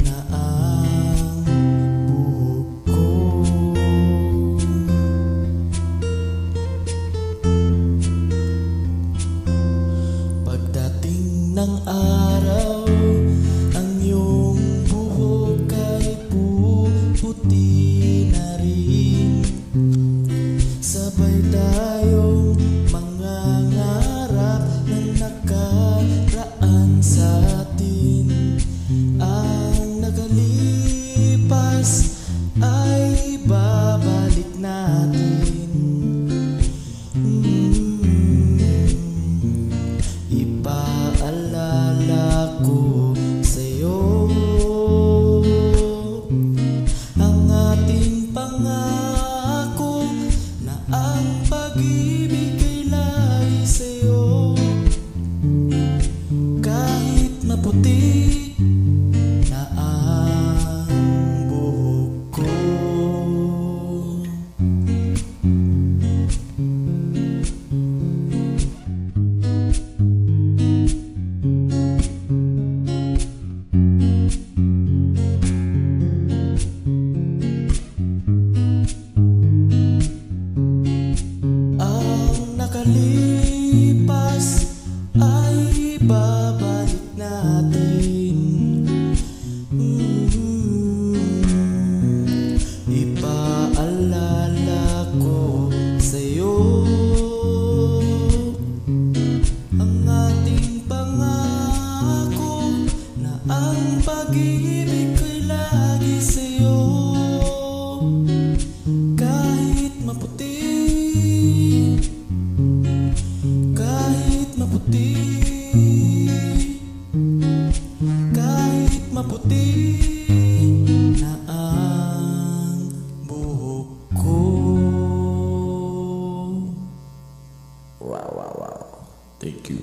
na ang buhok ko. Pagdating ng araw, ang iyong buhok ay puputi na rin. Sabay tayong mga ngarap na nakaraan sa atin. Ang nakalipas ay babalik natin. Ipaalala ko sa'yo ang ating pangako na ang pag-ibig ay lagi sa'yo. Kahit maputi na ang buhok ko. Ang nakalipas ay babalik natin. Ipaalala ko sa'yo ang ating pangako na ang pag-ibig ko'y lagi sa'yo. Kahit maputi, kahit maputi, kahit maputi na ang buhok ko. Wow, wow, wow. Thank you.